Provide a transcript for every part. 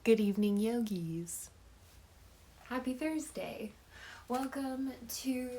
Good evening, yogis. Happy Thursday. Welcome to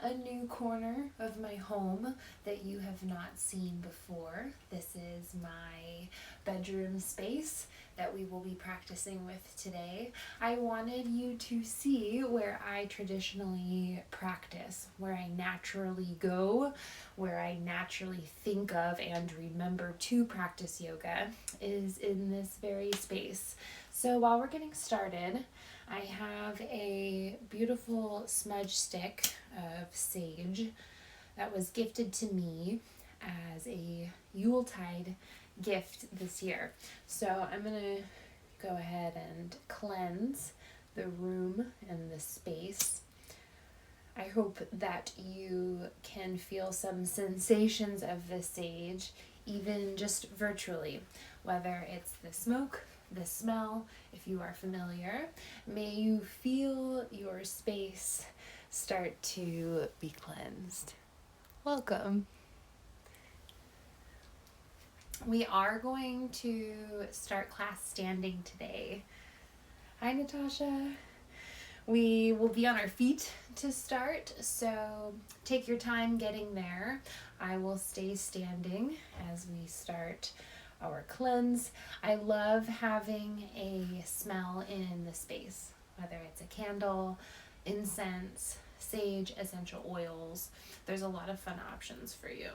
a new corner of my home that you have not seen before. This is my bedroom space that we will be practicing with today. I wanted you to see where I traditionally practice, where I naturally go, where I naturally think of and remember to practice yoga is in this very space. So while we're getting started, I have a beautiful smudge stick of sage that was gifted to me as a Yuletide gift this year. So I'm going to go ahead and cleanse the room and the space. I hope that you can feel some sensations of the sage, even just virtually, whether it's the smoke, the smell, if you are familiar. May you feel your space start to be cleansed. Welcome. We are going to start class standing today. Hi, Natasha. We will be on our feet to start, so take your time getting there. I will stay standing as we start our cleanse. I love having a smell in the space, whether it's a candle, incense, sage, essential oils. There's a lot of fun options for you.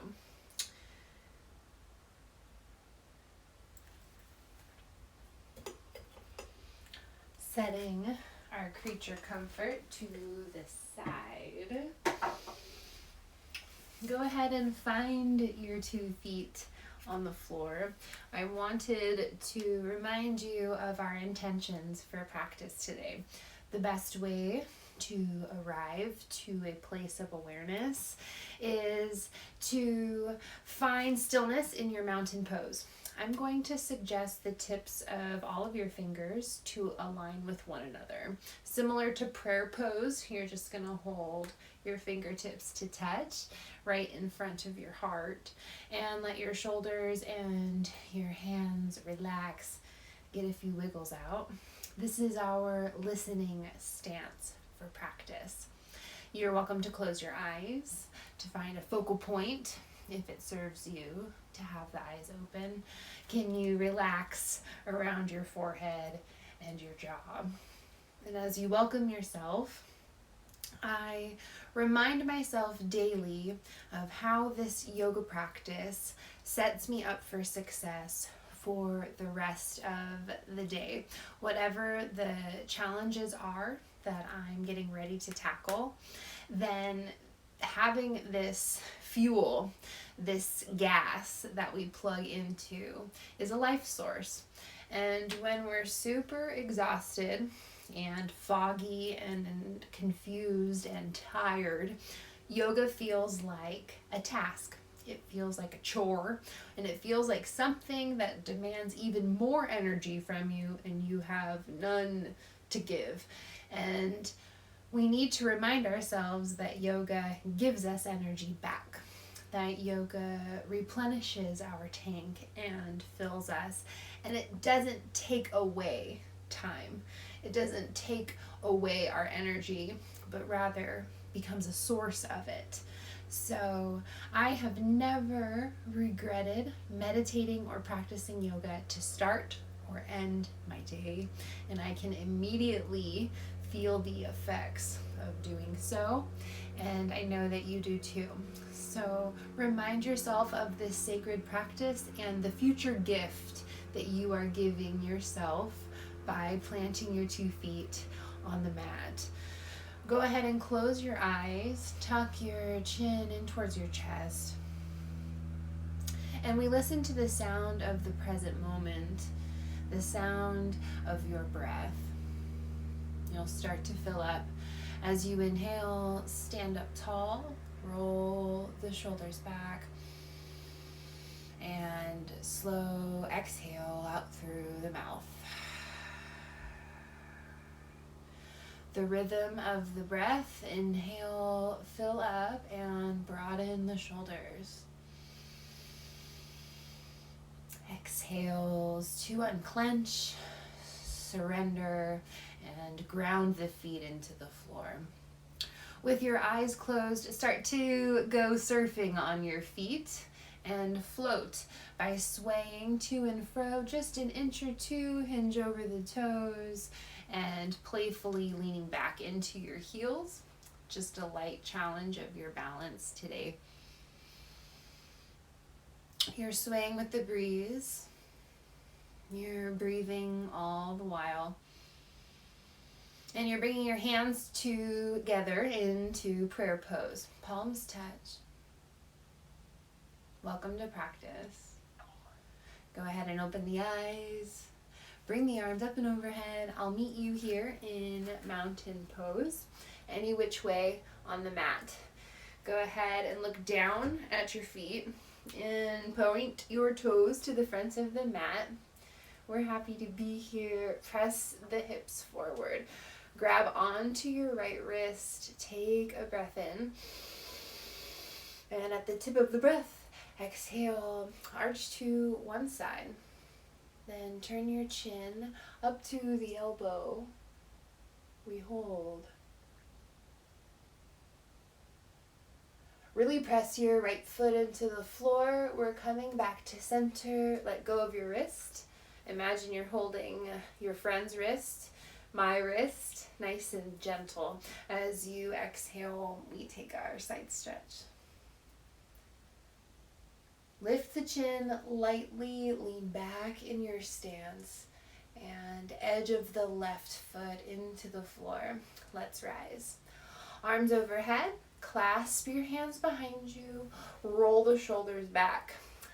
Setting our creature comfort to the side. Go ahead and find your 2 feet on the floor. I wanted to remind you of our intentions for practice today. The best way to arrive to a place of awareness is to find stillness in your mountain pose. I'm going to suggest the tips of all of your fingers to align with one another. Similar to prayer pose, you're just going to hold your fingertips to touch right in front of your heart and let your shoulders and your hands relax. Get a few wiggles out. This is our listening stance for practice. You're welcome to close your eyes to find a focal point if it serves you to have the eyes open. Can you relax around your forehead and your jaw? And as you welcome yourself, I remind myself daily of how this yoga practice sets me up for success for the rest of the day. Whatever the challenges are that I'm getting ready to tackle, then having this fuel, this gas that we plug into is a life source. And when we're super exhausted and foggy and confused and tired, yoga feels like a task. It feels like a chore, and it feels like something that demands even more energy from you, and you have none to give. And we need to remind ourselves that yoga gives us energy back, that yoga replenishes our tank and fills us, and it doesn't take away time. It doesn't take away our energy, but rather becomes a source of it. So I have never regretted meditating or practicing yoga to start or end my day, and I can immediately feel the effects of doing so, and I know that you do too. So remind yourself of this sacred practice and the future gift that you are giving yourself by planting your 2 feet on the mat. Go ahead and close your eyes, tuck your chin in towards your chest, and we listen to the sound of the present moment, the sound of your breath. You'll start to fill up. As you inhale, stand up tall, roll the shoulders back, and slow exhale out through the mouth. The rhythm of the breath, inhale, fill up, and broaden the shoulders. Exhales to unclench, surrender, and ground the feet into the floor. With your eyes closed, start to go surfing on your feet and float by swaying to and fro just an inch or two, hinge over the toes, and playfully leaning back into your heels. Just a light challenge of your balance today. You're swaying with the breeze. You're breathing all the while. And you're bringing your hands together into prayer pose. Palms touch. Welcome to practice. Go ahead and open the eyes. Bring the arms up and overhead. I'll meet you here in mountain pose, any which way on the mat. Go ahead and look down at your feet and point your toes to the front of the mat. We're happy to be here. Press the hips forward. Grab onto your right wrist. Take a breath in. And at the tip of the breath, exhale, arch to one side. Then turn your chin up to the elbow. We hold. Really press your right foot into the floor. We're coming back to center. Let go of your wrist. Imagine you're holding your friend's wrist, my wrist, nice and gentle. As you exhale, we take our side stretch. Lift the chin lightly, lean back in your stance, and edge of the left foot into the floor. Let's rise. Arms overhead, clasp your hands behind you, roll the shoulders back.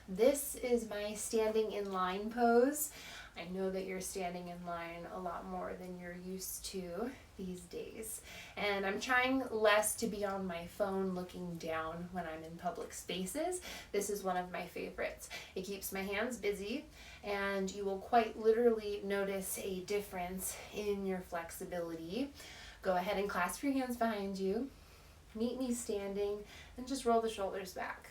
This is my standing in line pose. I know that you're standing in line a lot more than you're used to these days. And I'm trying less to be on my phone looking down when I'm in public spaces. This is one of my favorites. It keeps my hands busy, and you will quite literally notice a difference in your flexibility. Go ahead and clasp your hands behind you. Meet me standing, and just roll the shoulders back.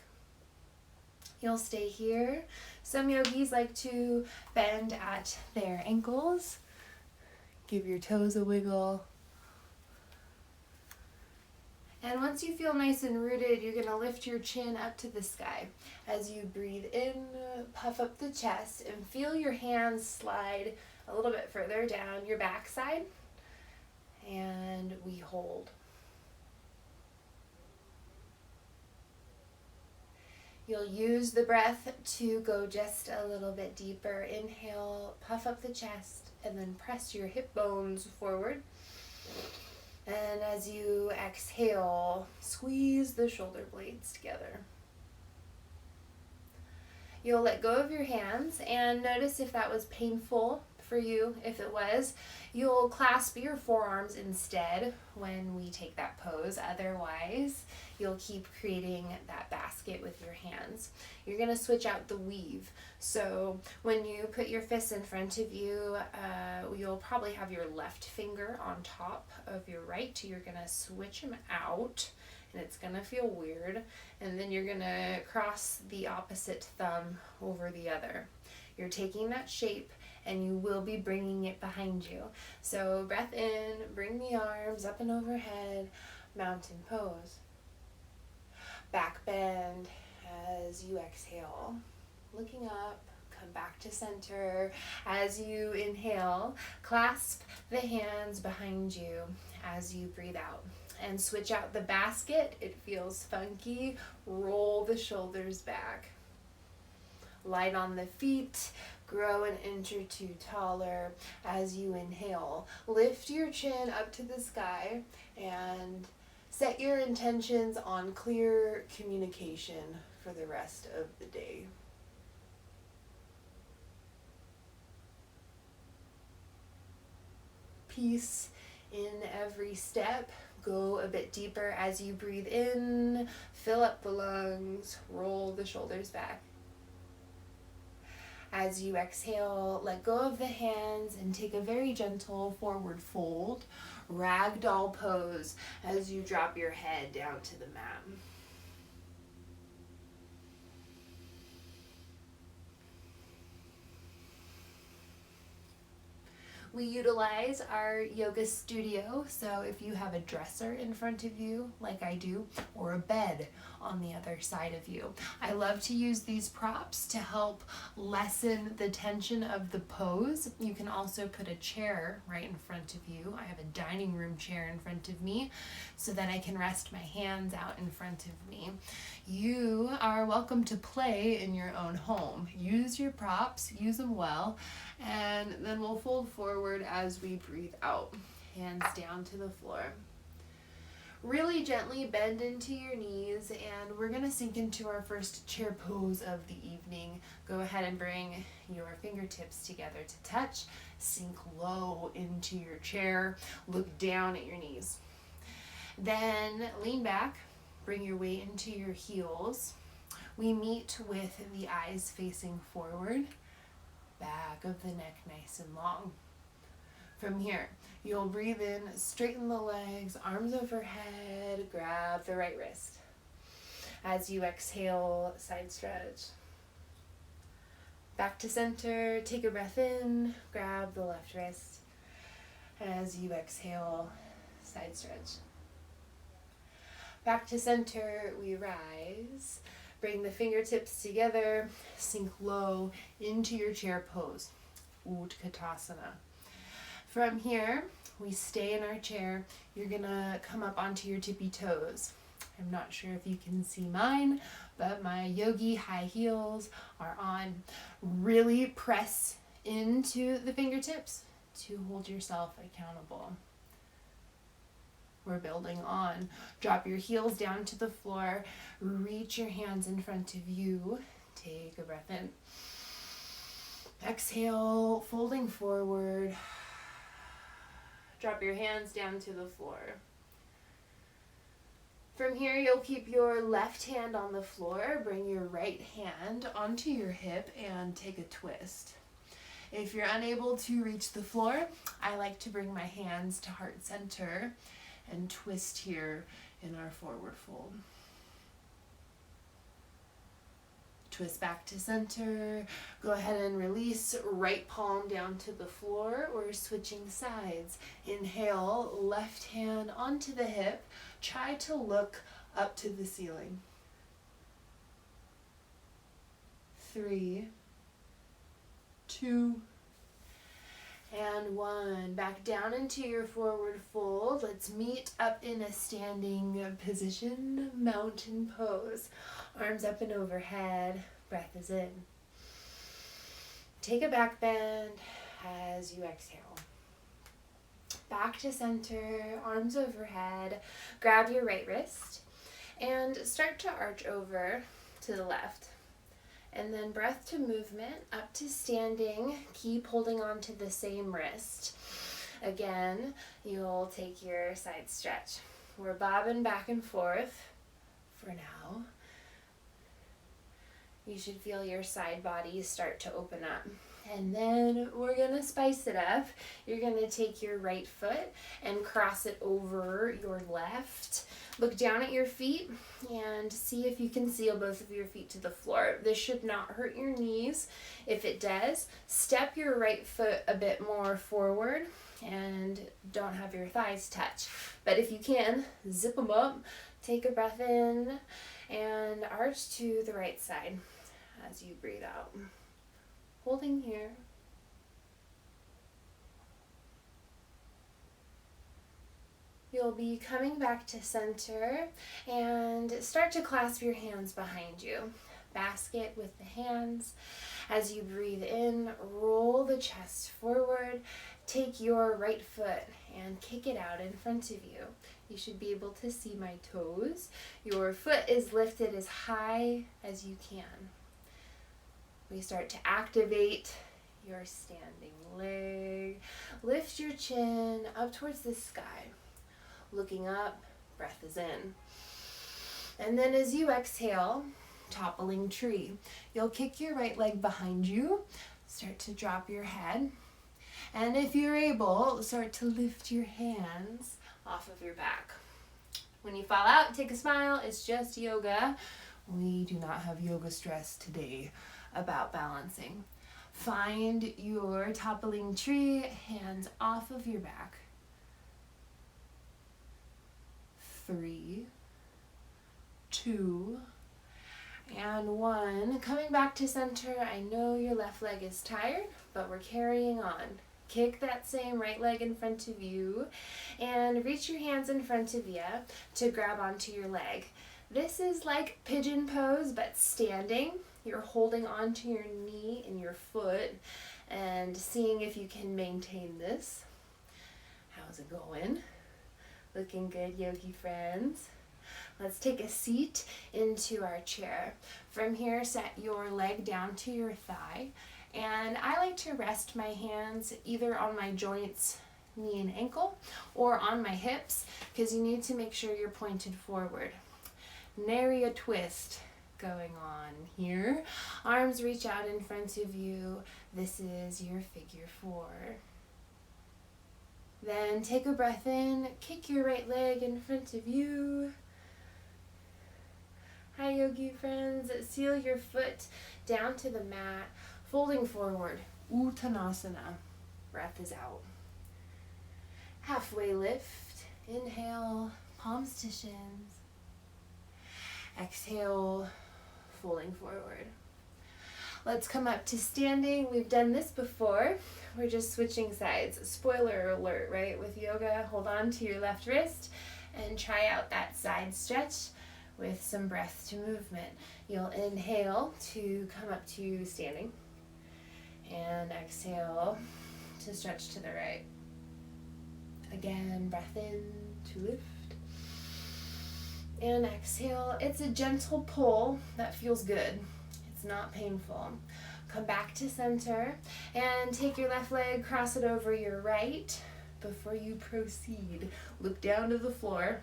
You'll stay here. Some yogis like to bend at their ankles. Give your toes a wiggle. And once you feel nice and rooted, you're going to lift your chin up to the sky. As you breathe in, puff up the chest, and feel your hands slide a little bit further down your backside. And we hold. You'll use the breath to go just a little bit deeper. Inhale, puff up the chest, and then press your hip bones forward. And as you exhale, squeeze the shoulder blades together. You'll let go of your hands and notice if that was painful for you. If it was, you'll clasp your forearms instead when we take that pose. Otherwise, you'll keep creating that basket with your hands. You're going to switch out the weave. So when you put your fists in front of you, you'll probably have your left finger on top of your right. You're going to switch them out, and it's going to feel weird. And then you're going to cross the opposite thumb over the other. You're taking that shape, and you will be bringing it behind you. So breath in, bring the arms up and overhead, mountain pose. Back bend as you exhale. Looking up, come back to center. As you inhale, clasp the hands behind you as you breathe out. And switch out the basket. It feels funky. Roll the shoulders back. Light on the feet. Grow an inch or two taller as you inhale. Lift your chin up to the sky and set your intentions on clear communication for the rest of the day. Peace in every step. Go a bit deeper as you breathe in. Fill up the lungs. Roll the shoulders back. As you exhale, let go of the hands and take a very gentle forward fold, ragdoll pose as you drop your head down to the mat. We utilize our yoga studio, so if you have a dresser in front of you, like I do, or a bed on the other side of you. I love to use these props to help lessen the tension of the pose. You can also put a chair right in front of you. I have a dining room chair in front of me so that I can rest my hands out in front of me. You are welcome to play in your own home. Use your props, use them well, and then we'll fold forward as we breathe out. Hands down to the floor. Really gently bend into your knees, and we're going to sink into our first chair pose of the evening. Go ahead and bring your fingertips together to touch. Sink low into your chair. Look down at your knees. Then lean back. Bring your weight into your heels. We meet with the eyes facing forward. Back of the neck nice and long. From here, you'll breathe in, straighten the legs, arms overhead, grab the right wrist. As you exhale, side stretch. Back to center, take a breath in, grab the left wrist. As you exhale, side stretch. Back to center, we rise. Bring the fingertips together, sink low into your chair pose, Utkatasana. From here, we stay in our chair. You're gonna come up onto your tippy toes. I'm not sure if you can see mine, but my yogi high heels are on. Really press into the fingertips to hold yourself accountable. We're building on. Drop your heels down to the floor. Reach your hands in front of you. Take a breath in. Exhale, folding forward. Drop your hands down to the floor. From here, you'll keep your left hand on the floor. Bring your right hand onto your hip and take a twist. If you're unable to reach the floor, I like to bring my hands to heart center and twist here in our forward fold. Twist back to center. Go ahead and release right palm down to the floor. We're switching sides. Inhale, left hand onto the hip. Try to look up to the ceiling. 3, 2, and 1. Back down into your forward fold. Let's meet up in a standing position, mountain pose. Arms up and overhead. Breath is in. Take a back bend as you exhale. Back to center, arms overhead. Grab your right wrist and start to arch over to the left. And then breath to movement, up to standing. Keep holding on to the same wrist. Again, you'll take your side stretch. We're bobbing back and forth for now. You should feel your side body start to open up. And then we're going to spice it up. You're going to take your right foot and cross it over your left. Look down at your feet and see if you can seal both of your feet to the floor. This should not hurt your knees. If it does, step your right foot a bit more forward and don't have your thighs touch. But if you can, zip them up, take a breath in, and arch to the right side as you breathe out. Holding here. You'll be coming back to center and start to clasp your hands behind you. Basket with the hands. As you breathe in, roll the chest forward. Take your right foot and kick it out in front of you. You should be able to see my toes. Your foot is lifted as high as you can. We start to activate your standing leg. Lift your chin up towards the sky. Looking up, breath is in. And then as you exhale, toppling tree. You'll kick your right leg behind you. Start to drop your head. And if you're able, start to lift your hands off of your back. When you fall out, take a smile. It's just yoga. We do not have yoga stress today about balancing. Find your toppling tree, hands off of your back. 3, 2, and 1. Coming back to center. I know your left leg is tired, but we're carrying on. Kick that same right leg in front of you and reach your hands in front of you to grab onto your leg. This is like pigeon pose, but standing. You're holding onto your knee and your foot and seeing if you can maintain this. How's it going? Looking good, yogi friends. Let's take a seat into our chair. From here, set your leg down to your thigh. And I like to rest my hands either on my joints, knee and ankle, or on my hips, because you need to make sure you're pointed forward. Nary a twist going on here. Arms reach out in front of you. This is your figure 4. Then take a breath in, kick your right leg in front of you. Hi, yogi friends. Seal your foot down to the mat, folding forward. Uttanasana. Breath is out. Halfway lift. Inhale, palms to shins. Exhale, folding forward. Let's come up to standing. We've done this before. We're just switching sides. Spoiler alert, right? With yoga, hold on to your left wrist and try out that side stretch with some breath to movement. You'll inhale to come up to standing and exhale to stretch to the right. Again, breath in to lift and exhale. It's a gentle pull that feels good. It's not painful. Come back to center and take your left leg, cross it over your right. Before you proceed, look down to the floor.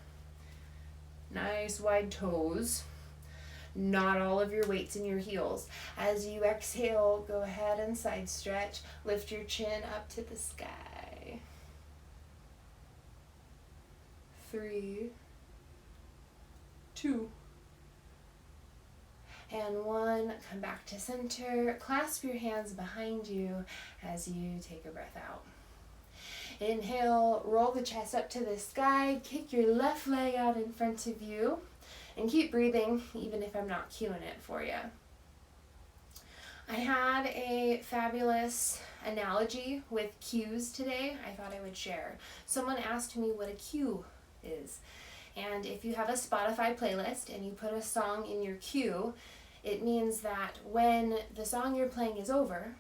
Nice wide toes. Not all of your weight's in your heels. As you exhale, go ahead and side stretch. Lift your chin up to the sky. 3, 2, and 1. Come back to center. Clasp your hands behind you as you take a breath out. Inhale, roll the chest up to the sky, kick your left leg out in front of you, and keep breathing even if I'm not cueing it for you. I had a fabulous analogy with cues today I thought I would share. Someone asked me what a cue is. And if you have a Spotify playlist and you put a song in your queue, it means that when the song you're playing is over,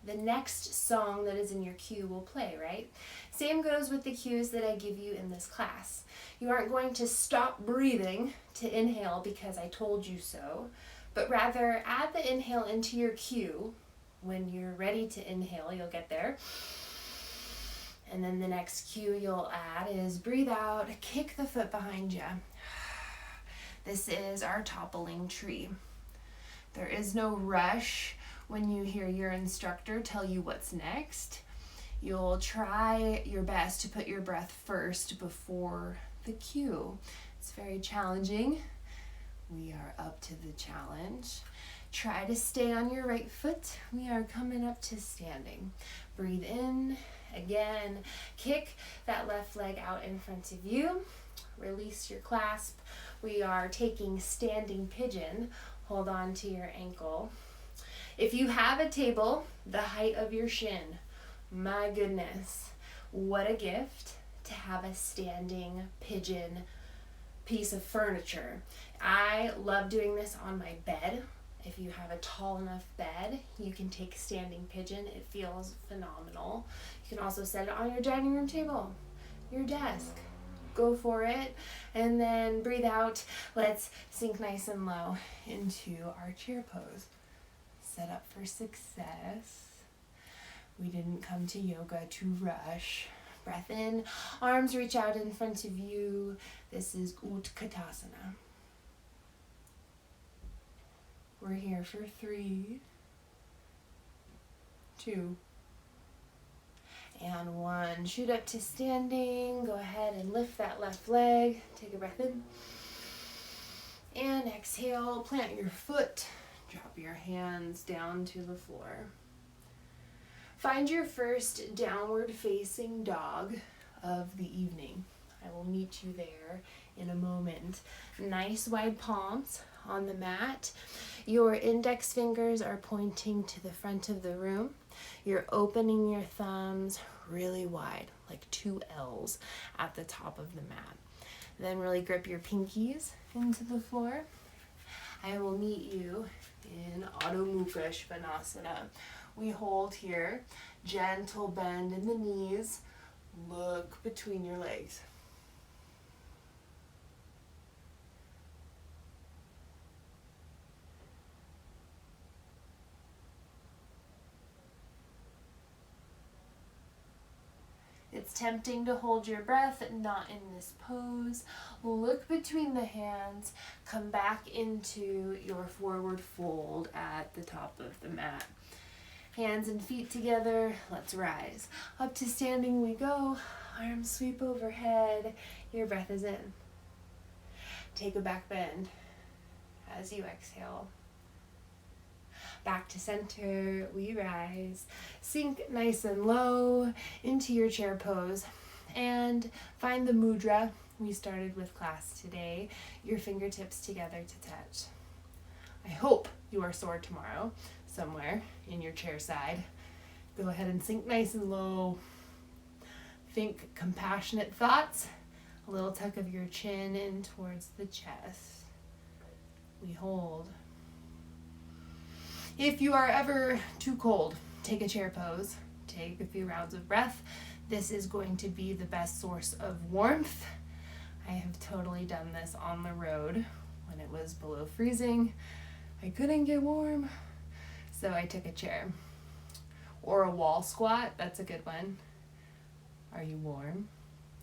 the next song that is in your queue will play, right? Same goes with the cues that I give you in this class. You aren't going to stop breathing to inhale because I told you so, but rather add the inhale into your cue. When you're ready to inhale, you'll get there. And then the next cue you'll add is breathe out, kick the foot behind you. This is our toppling tree. There is no rush when you hear your instructor tell you what's next. You'll try your best to put your breath first before the cue. It's very challenging. We are up to the challenge. Try to stay on your right foot. We are coming up to standing. Breathe in. Again, kick that left leg out in front of you. Release your clasp. We are taking standing pigeon. Hold on to your ankle. If you have a table the height of your shin, my goodness, what a gift to have a standing pigeon piece of furniture. I love doing this on my bed. If you have a tall enough bed, you can take standing pigeon. It feels phenomenal. You can also set it on your dining room table, your desk. Go for it. And then breathe out. Let's sink nice and low into our chair pose. Set up for success. We didn't come to yoga to rush. Breath in. Arms reach out in front of you. This is Utkatasana. We're here for 3, 2, and 1. Shoot up to standing. Go ahead and lift that left leg. Take a breath in. And exhale. Plant your foot. Drop your hands down to the floor. Find your first downward facing dog of the evening. I will meet you there in a moment. Nice wide palms on the mat. Your index fingers are pointing to the front of the room. You're opening your thumbs really wide, like 2 L's at the top of the mat. Then really grip your pinkies into the floor. I will meet you in Adho Mukha Svanasana. We hold here, gentle bend in the knees, look between your legs. It's tempting to hold your breath, not in this pose. Look between the hands, come back into your forward fold at the top of the mat. Hands and feet together, let's rise. Up to standing we go, arms sweep overhead, your breath is in. Take a back bend as you exhale. Back to center, we rise. Sink nice and low into your chair pose and find the mudra we started with class today, your fingertips together to touch. I hope you are sore tomorrow somewhere in your chair side. Go ahead and sink nice and low. Think compassionate thoughts, a little tuck of your chin in towards the chest. We hold. If you are ever too cold, take a chair pose, take a few rounds of breath. This is going to be the best source of warmth. I have totally done this on the road when it was below freezing. I couldn't get warm, so I took a chair. Or a wall squat, that's a good one. Are you warm?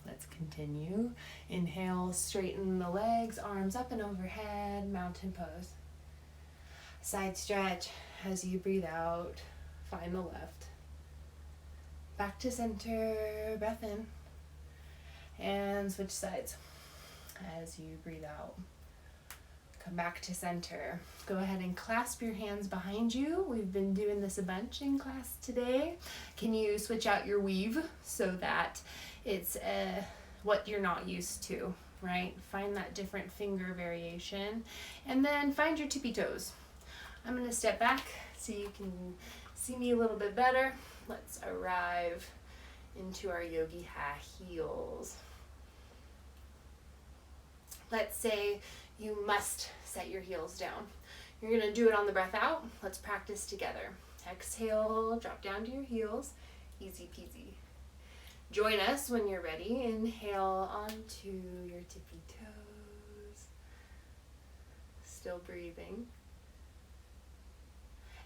Let's continue. Inhale, straighten the legs, arms up and overhead, mountain pose. Side stretch as you breathe out, find the left. Back to center, breath in. And switch sides as you breathe out. Come back to center. Go ahead and clasp your hands behind you. We've been doing this a bunch in class today. Can you switch out your weave so that it's what you're not used to, right? Find that different finger variation. And then find your tippy toes. I'm going to step back so you can see me a little bit better. Let's arrive into our yogi high heels. Let's say you must set your heels down. You're going to do it on the breath out. Let's practice together. Exhale, drop down to your heels. Easy peasy. Join us when you're ready. Inhale onto your tippy toes. Still breathing.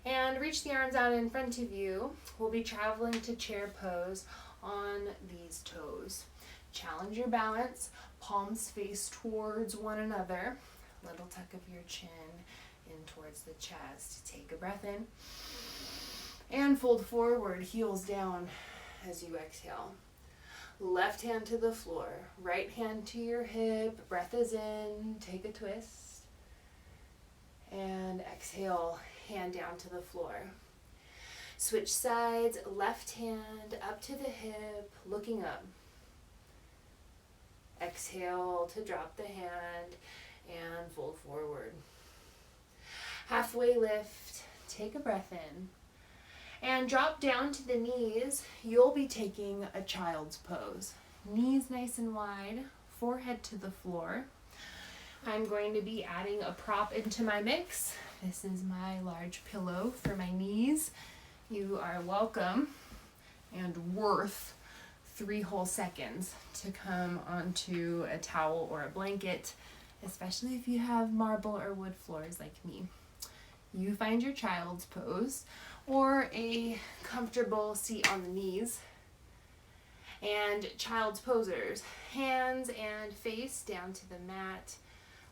And reach the arms out in front of you. We'll be traveling to chair pose on these toes. Challenge your balance. Palms face towards one another. Little tuck of your chin in towards the chest. Take a breath in. And fold forward, heels down as you exhale. Left hand to the floor. Right hand to your hip. Breath is in. Take a twist. And exhale. Hand down to the floor. Switch sides, left hand up to the hip, looking up. Exhale to drop the hand and fold forward. Halfway lift, take a breath in. And drop down to the knees. You'll be taking a child's pose. Knees nice and wide, forehead to the floor. I'm going to be adding a prop into my mix. This is my large pillow for my knees. You are welcome and worth 3 whole seconds to come onto a towel or a blanket, especially if you have marble or wood floors like me. You find your child's pose or a comfortable seat on the knees. And child's posers, hands and face down to the mat.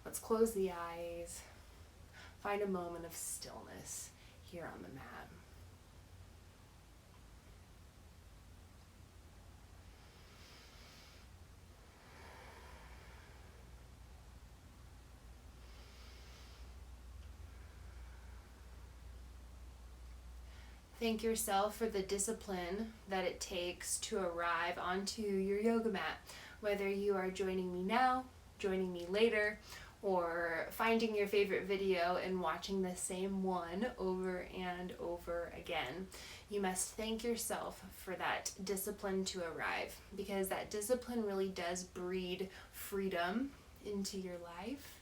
Let's close the eyes. Find a moment of stillness here on the mat. Thank yourself for the discipline that it takes to arrive onto your yoga mat, whether you are joining me now, joining me later, or finding your favorite video and watching the same one over and over again. You must thank yourself for that discipline to arrive, because that discipline really does breed freedom into your life.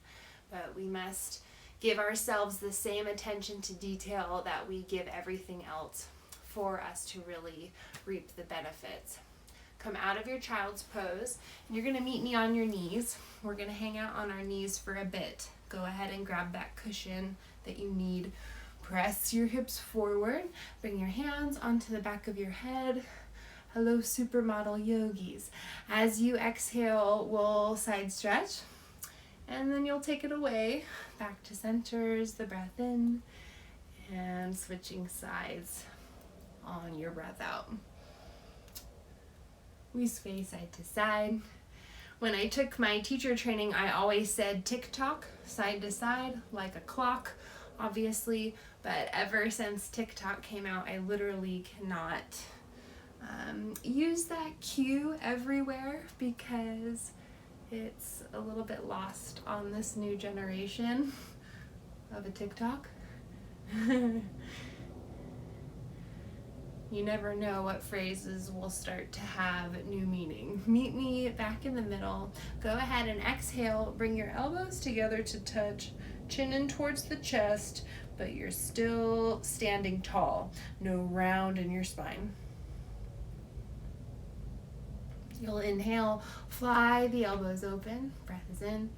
But we must give ourselves the same attention to detail that we give everything else for us to really reap the benefits. Come out of your child's pose, and you're going to meet me on your knees. We're going to hang out on our knees for a bit. Go ahead and grab that cushion that you need. Press your hips forward. Bring your hands onto the back of your head. Hello, supermodel yogis. As you exhale, we'll side stretch, and then you'll take it away. Back to centers, the breath in, and switching sides on your breath out. We sway side to side. When I took my teacher training, I always said tick-tock, side to side, like a clock, obviously. But ever since TikTok came out, I literally cannot use that cue everywhere, because it's a little bit lost on this new generation of a TikTok. You never know what phrases will start to have new meaning. Meet me back in the middle. Go ahead and exhale. Bring your elbows together to touch, chin in towards the chest, but you're still standing tall. No round in your spine. You'll inhale, fly the elbows open. Breath is in.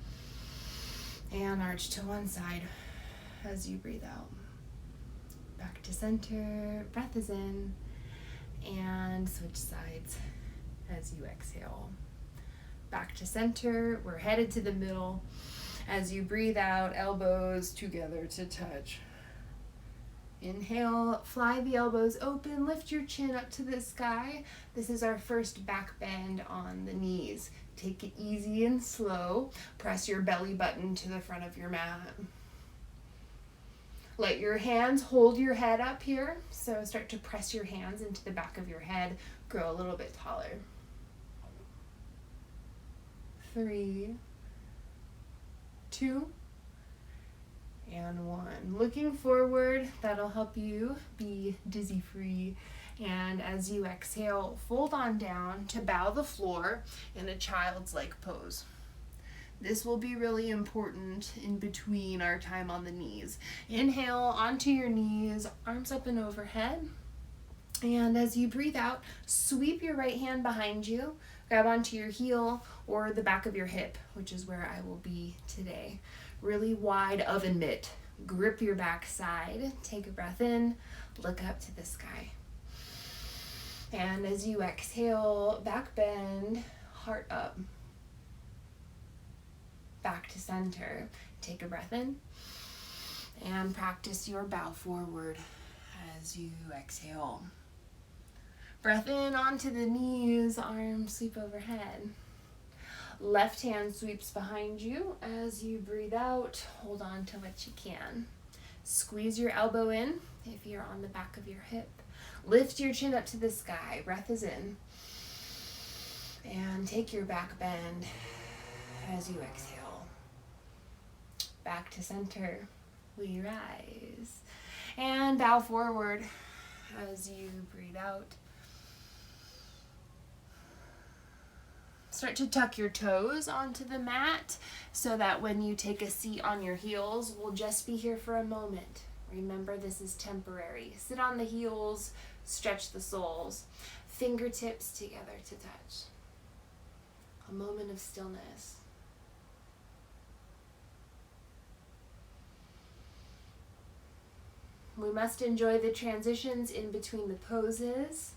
And arch to one side as you breathe out. Back to center, breath is in, and switch sides as you exhale. Back to center, we're headed to the middle. As you breathe out, elbows together to touch. Inhale, fly the elbows open, lift your chin up to the sky. This is our first back bend on the knees. Take it easy and slow. Press your belly button to the front of your mat. Let your hands hold your head up here. So start to press your hands into the back of your head. Grow a little bit taller. 3, 2, and 1. Looking forward, that'll help you be dizzy free. And as you exhale, fold on down to bow the floor in a child's-like pose. This will be really important in between our time on the knees. Inhale onto your knees, arms up and overhead. And as you breathe out, sweep your right hand behind you, grab onto your heel or the back of your hip, which is where I will be today. Really wide oven mitt. Grip your back side, take a breath in, look up to the sky. And as you exhale, back bend, heart up. Back to center. Take a breath in and practice your bow forward as you exhale. Breath in onto the knees, arms sweep overhead. Left hand sweeps behind you. As you breathe out, hold on to what you can. Squeeze your elbow in if you're on the back of your hip. Lift your chin up to the sky. Breath is in. And take your back bend as you exhale. Back to center, we rise. And bow forward as you breathe out. Start to tuck your toes onto the mat so that when you take a seat on your heels, we'll just be here for a moment. Remember, this is temporary. Sit on the heels, stretch the soles, fingertips together to touch. A moment of stillness. We must enjoy the transitions in between the poses.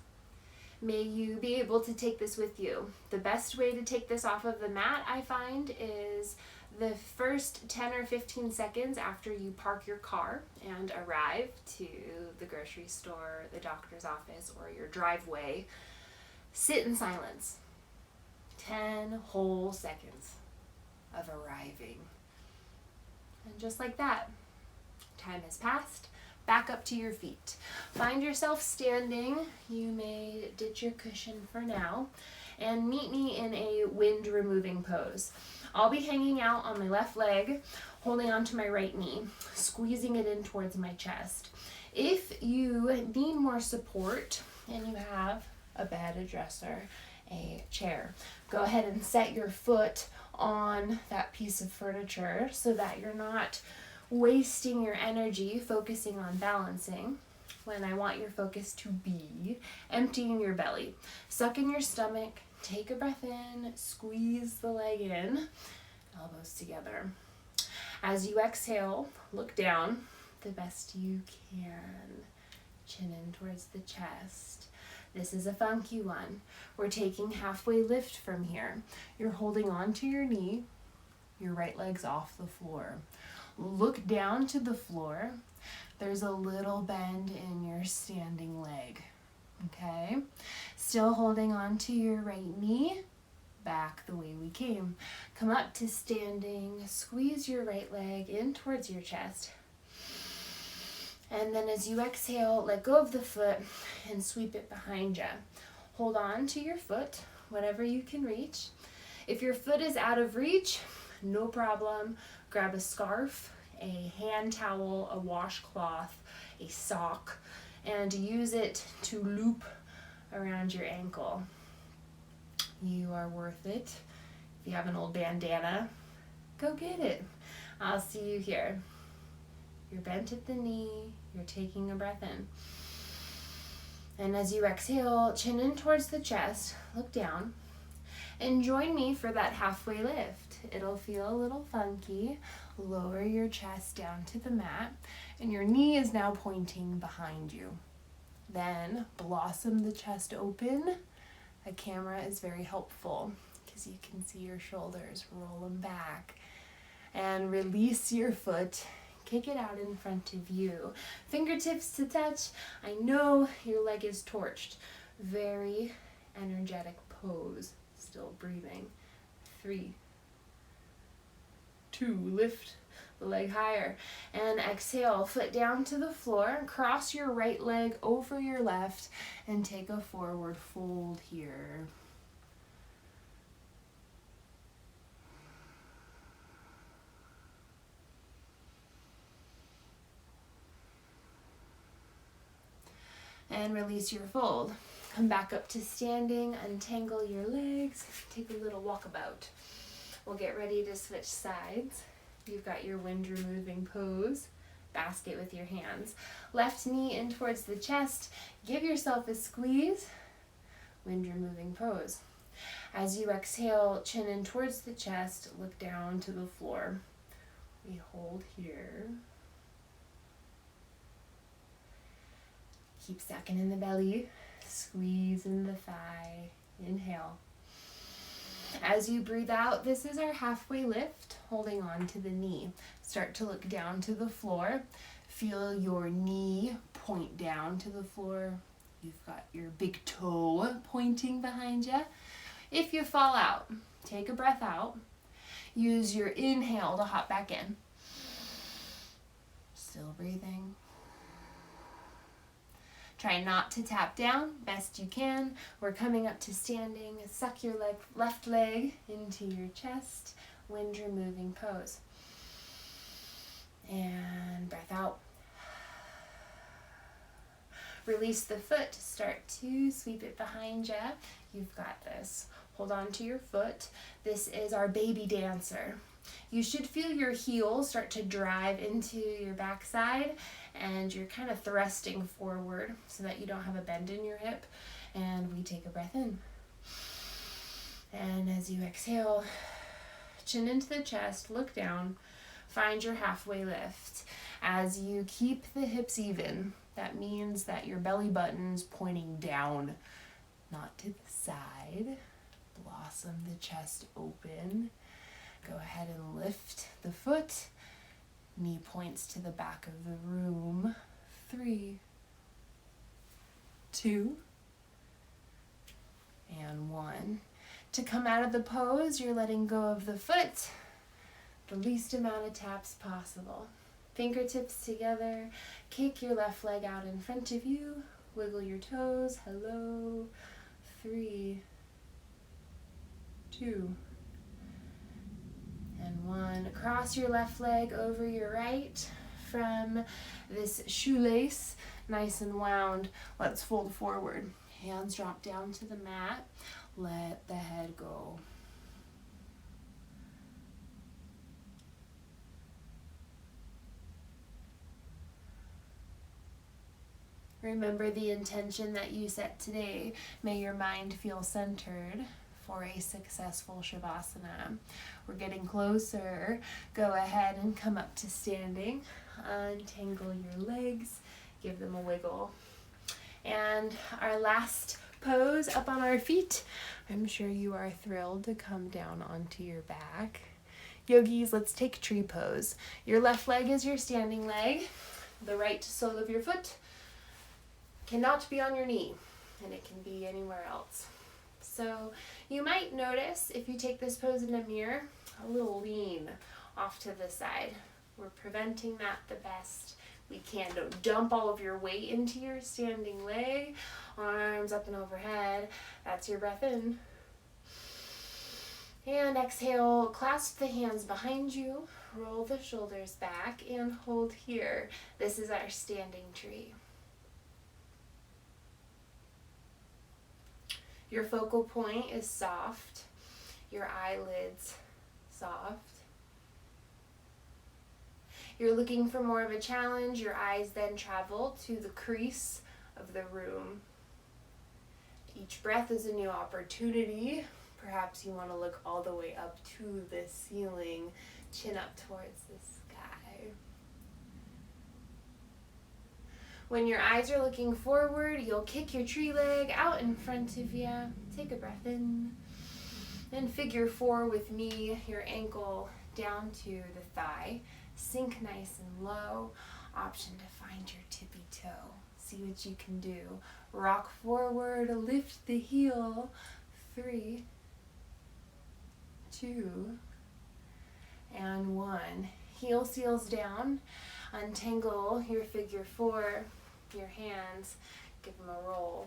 May you be able to take this with you. The best way to take this off of the mat, I find, is the first 10 or 15 seconds after you park your car and arrive to the grocery store, the doctor's office, or your driveway. Sit in silence. 10 whole seconds of arriving. And just like that, time has passed. back up to your feet. Find yourself standing. You may ditch your cushion for now. And meet me in a wind removing pose. I'll be hanging out on my left leg, holding onto my right knee, squeezing it in towards my chest. If you need more support and you have a bed, a dresser, a chair, go ahead and set your foot on that piece of furniture so that you're not wasting your energy focusing on balancing when I want your focus to be emptying your belly. Suck in your stomach, take a breath in, squeeze the leg in, elbows together. As you exhale, look down the best you can, chin in towards the chest. This is a funky one. We're taking halfway lift from here. You're holding on to your knee, your right leg's off the floor. Look down to the floor. There's a little bend in your standing leg, okay? Still holding on to your right knee, back the way we came. Come up to standing, squeeze your right leg in towards your chest. And then as you exhale, let go of the foot and sweep it behind you. Hold on to your foot, whatever you can reach. If your foot is out of reach, no problem. Grab a scarf, a hand towel, a washcloth, a sock, and use it to loop around your ankle. You are worth it. If you have an old bandana, go get it. I'll see you here. You're bent at the knee, you're taking a breath in. And as you exhale, chin in towards the chest, look down, and join me for that halfway lift. It'll feel a little funky. Lower your chest down to the mat, and your knee is now pointing behind you. Then blossom the chest open. A camera is very helpful because you can see your shoulders. Roll them back and release your foot. Kick it out in front of you. Fingertips to touch. I know your leg is torched. Very energetic pose. Still breathing. 3, 2, lift the leg higher. And exhale, foot down to the floor. Cross your right leg over your left and take a forward fold here. And release your fold. Come back up to standing, untangle your legs, take a little walkabout. We'll get ready to switch sides. You've got your wind removing pose, basket with your hands. Left knee in towards the chest, give yourself a squeeze, wind removing pose. As you exhale, chin in towards the chest, look down to the floor. We hold here. Keep sucking in the belly, squeeze in the thigh, inhale. As you breathe out, this is our halfway lift, holding on to the knee. Start to look down to the floor. Feel your knee point down to the floor. You've got your big toe pointing behind you. If you fall out, take a breath out. Use your inhale to hop back in. Still breathing. Try not to tap down, best you can. We're coming up to standing. Suck your left leg into your chest. Wind removing pose. And breath out. Release the foot. Start to sweep it behind you. You've got this. Hold on to your foot. This is our baby dancer. You should feel your heel start to drive into your backside, and you're kind of thrusting forward so that you don't have a bend in your hip. And we take a breath in. And as you exhale, chin into the chest, look down, find your halfway lift. As you keep the hips even, that means that your belly button's pointing down, not to the side. Blossom the chest open. Go ahead and lift the foot. Knee points to the back of the room. 3, 2, and 1. To come out of the pose, you're letting go of the foot. The least amount of taps possible. Fingertips together. Kick your left leg out in front of you. Wiggle your toes. Hello. 3, 2, and 1. Cross your left leg over your right from this shoelace, nice and wound. Let's fold forward. Hands drop down to the mat. Let the head go. Remember the intention that you set today. May your mind feel centered for a successful Shavasana. We're getting closer. Go ahead and come up to standing. Untangle your legs. Give them a wiggle. And our last pose up on our feet. I'm sure you are thrilled to come down onto your back. Yogis, let's take tree pose. Your left leg is your standing leg. The right sole of your foot cannot be on your knee, and it can be anywhere else. So you might notice, if you take this pose in a mirror, a little lean off to the side. We're preventing that the best we can. Don't dump all of your weight into your standing leg. Arms up and overhead. That's your breath in. And exhale, clasp the hands behind you, roll the shoulders back, and hold here. This is our standing tree. Your focal point is soft, your eyelids soft. You're looking for more of a challenge. Your eyes then travel to the crease of the room. Each breath is a new opportunity. Perhaps you want to look all the way up to the ceiling, chin up towards the sky. When your eyes are looking forward, you'll kick your tree leg out in front of you. Take a breath in. And figure 4 with me, your ankle down to the thigh. Sink nice and low. Option to find your tippy toe. See what you can do. Rock forward, lift the heel. 3, 2, and 1. Heel seals down. Untangle your figure 4, your hands. Give them a roll.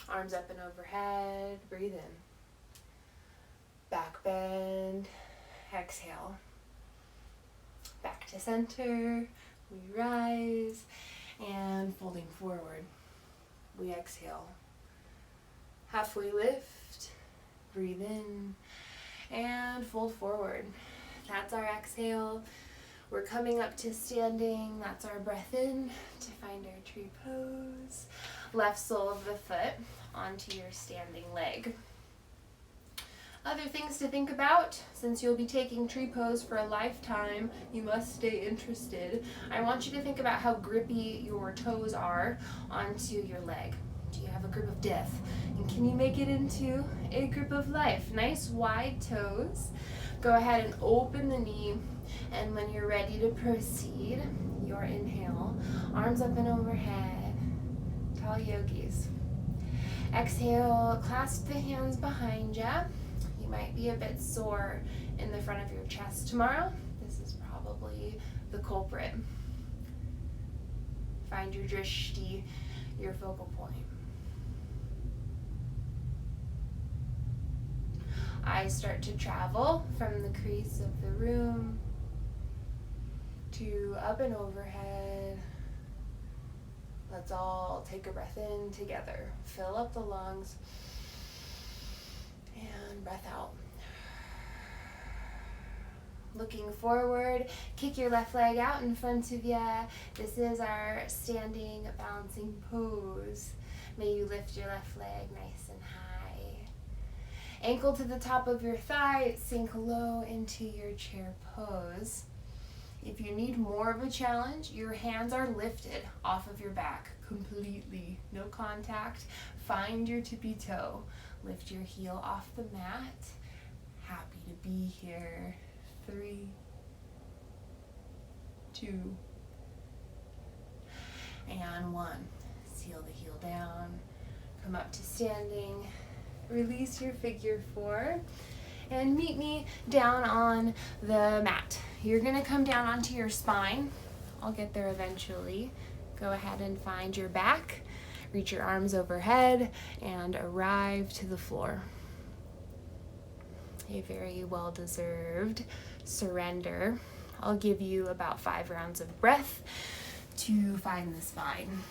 Arms up and overhead. Breathe in. Back bend. Exhale. Back to center. We rise. And folding forward. We exhale. Halfway lift. Breathe in. And fold forward. That's our exhale. We're coming up to standing. That's our breath in to find our tree pose. Left sole of the foot onto your standing leg. Other things to think about, since you'll be taking tree pose for a lifetime, you must stay interested. I want you to think about how grippy your toes are onto your leg. Do you have a grip of death? And can you make it into a grip of life? Nice wide toes. Go ahead and open the knee, and when you're ready to proceed, your inhale, arms up and overhead, tall yogis. Exhale, clasp the hands behind you. You might be a bit sore in the front of your chest tomorrow. This is probably the culprit. Find your drishti, your focal point. Eyes start to travel from the crease of the room to up and overhead. Let's all take a breath in together. Fill up the lungs and breath out. Looking forward, kick your left leg out in front of you. This is our standing balancing pose. May you lift your left leg nice and high. Ankle to the top of your thigh, sink low into your chair pose. If you need more of a challenge, your hands are lifted off of your back completely. No contact. Find your tippy toe. Lift your heel off the mat. Happy to be here. 3, 2, and 1. Seal the heel down. Come up to standing. Release your figure 4. and meet me down on the mat. You're gonna come down onto your spine. I'll get there eventually. Go ahead and find your back, reach your arms overhead, and arrive to the floor. A very well-deserved surrender. I'll give you about 5 rounds of breath to find the spine.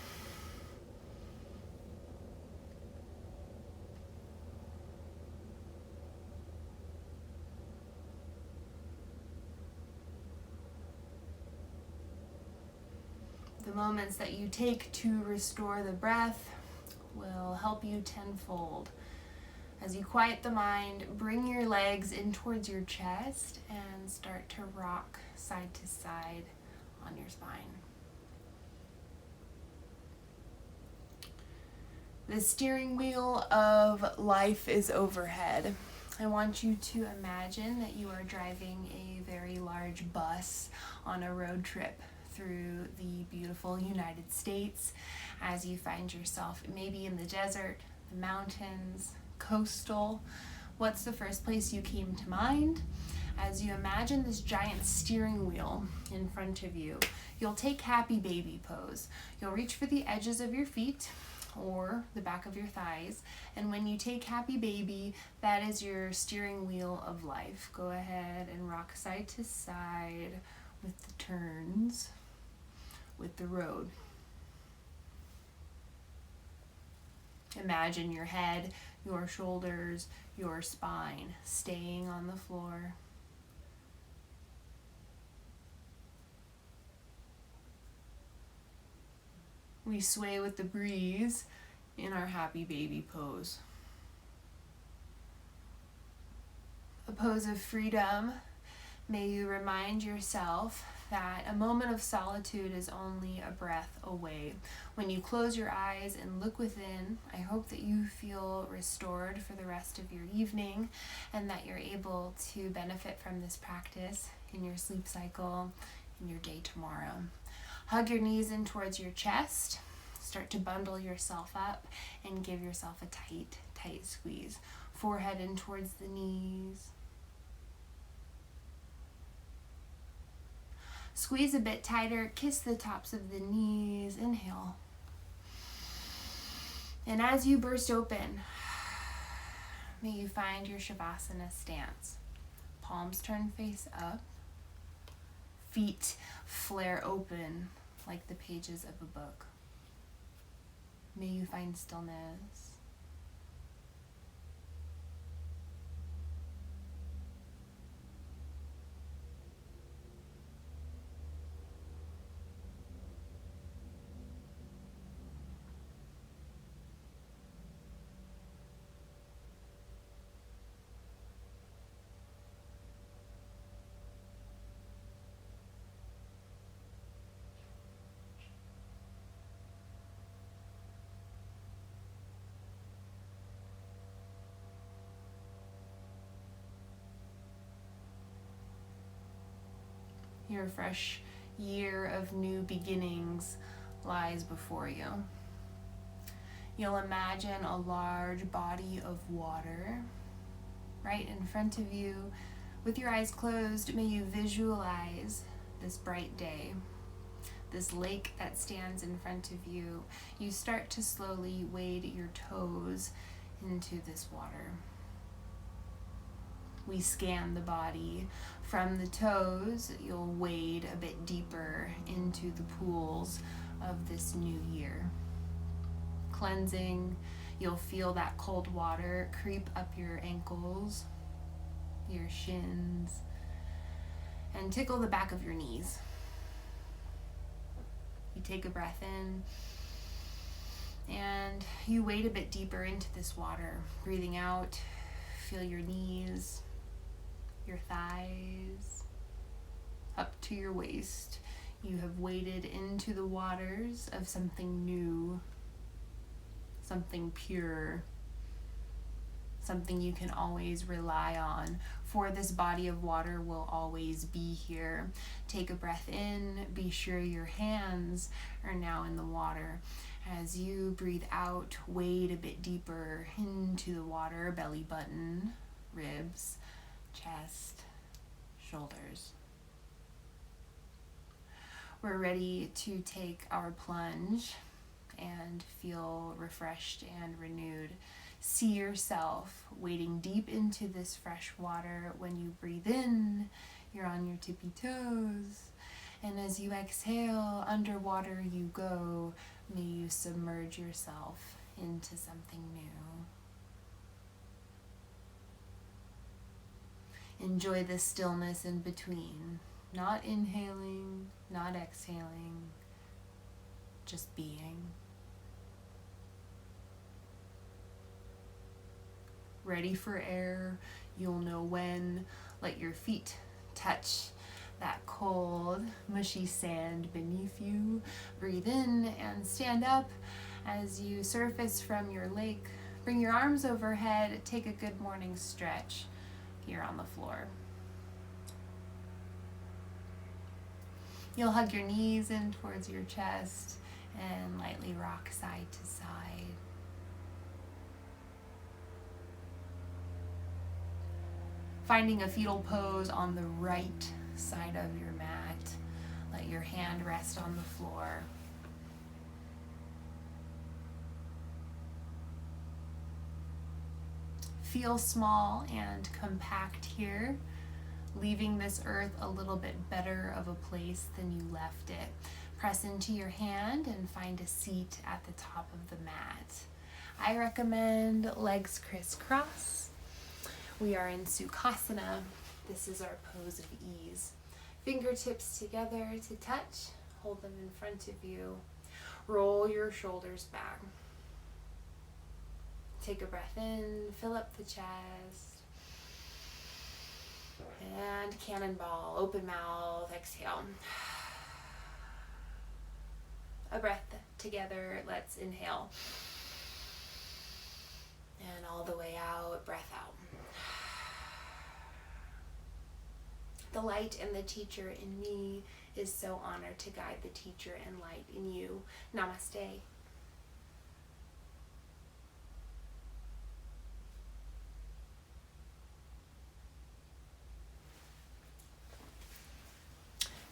The moments that you take to restore the breath will help you tenfold. As you quiet the mind, bring your legs in towards your chest and start to rock side to side on your spine. The steering wheel of life is overhead. I want you to imagine that you are driving a very large bus on a road trip through the beautiful United States as you find yourself maybe in the desert, the mountains, coastal. What's the first place you came to mind? As you imagine this giant steering wheel in front of you, you'll take happy baby pose. You'll reach for the edges of your feet or the back of your thighs, and when you take happy baby, that is your steering wheel of life. Go ahead and rock side to side with the turns, with the road. Imagine your head, your shoulders, your spine staying on the floor. We sway with the breeze in our happy baby pose. A pose of freedom. May you remind yourself that a moment of solitude is only a breath away. When you close your eyes and look within, I hope that you feel restored for the rest of your evening and that you're able to benefit from this practice in your sleep cycle, in your day tomorrow. Hug your knees in towards your chest. Start to bundle yourself up and give yourself a tight, tight squeeze. Forehead in towards the knees. Squeeze a bit tighter, kiss the tops of the knees, inhale. And as you burst open, may you find your Shavasana stance. Palms turn face up, feet flare open like the pages of a book. May you find stillness. Your fresh year of new beginnings lies before you. You'll imagine a large body of water right in front of you. With your eyes closed, may you visualize this bright day, this lake that stands in front of you. You start to slowly wade your toes into this water. We scan the body. From the toes, you'll wade a bit deeper into the pools of this new year. Cleansing, you'll feel that cold water creep up your ankles, your shins, and tickle the back of your knees. You take a breath in, and you wade a bit deeper into this water. Breathing out, feel your knees, your thighs, up to your waist. You have waded into the waters of something new, something pure, something you can always rely on. For this body of water will always be here. Take a breath in. Be sure your hands are now in the water. As you breathe out, wade a bit deeper into the water, belly button, ribs, chest, shoulders. We're ready to take our plunge and feel refreshed and renewed. See yourself wading deep into this fresh water. When you breathe in, you're on your tippy toes. And as you exhale, underwater you go. May you submerge yourself into something new. Enjoy the stillness in between. Not inhaling, not exhaling, just being. Ready for air, you'll know when. Let your feet touch that cold, mushy sand beneath you. Breathe in and stand up as you surface from your lake. Bring your arms overhead, take a good morning stretch here on the floor. You'll hug your knees in towards your chest and lightly rock side to side. Finding a fetal pose on the right side of your mat. Let your hand rest on the floor. Feel small and compact here, leaving this earth a little bit better of a place than you left it. Press into your hand and find a seat at the top of the mat. I recommend legs crisscross. We are in Sukhasana. This is our pose of ease. Fingertips together to touch. Hold them in front of you. Roll your shoulders back. Take a breath in, fill up the chest. And cannonball, open mouth, exhale. A breath together, let's inhale. And all the way out, breath out. The light and the teacher in me is so honored to guide the teacher and light in you. Namaste.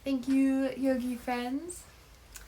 Thank you, yogi friends,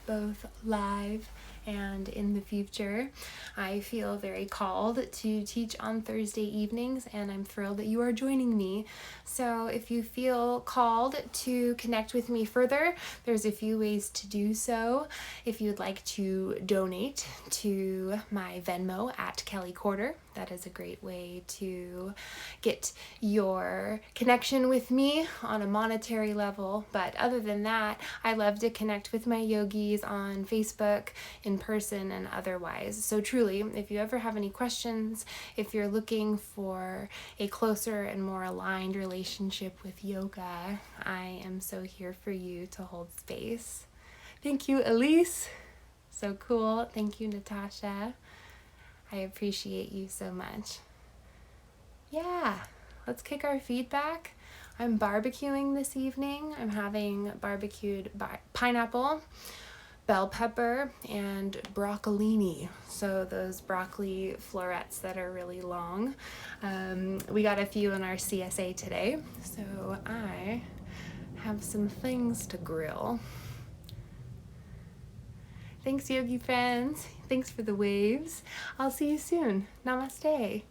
both live and in the future. I feel very called to teach on Thursday evenings, and I'm thrilled that you are joining me. So if you feel called to connect with me further, there's a few ways to do so. If you'd like to donate to my Venmo at Kelly Quarter, that is a great way to get your connection with me on a monetary level. But other than that, I love to connect with my yogis on Facebook, in person, and otherwise. So truly, if you ever have any questions, if you're looking for a closer and more aligned relationship with yoga, I am so here for you to hold space. Thank you, Elise. So cool. Thank you, Natasha. I appreciate you so much. Yeah, let's kick our feet back. I'm barbecuing this evening. I'm having barbecued pineapple, bell pepper, and broccolini. So those broccoli florets that are really long. We got a few in our CSA today, so I have some things to grill. Thanks, yogi friends. Thanks for the waves. I'll see you soon. Namaste.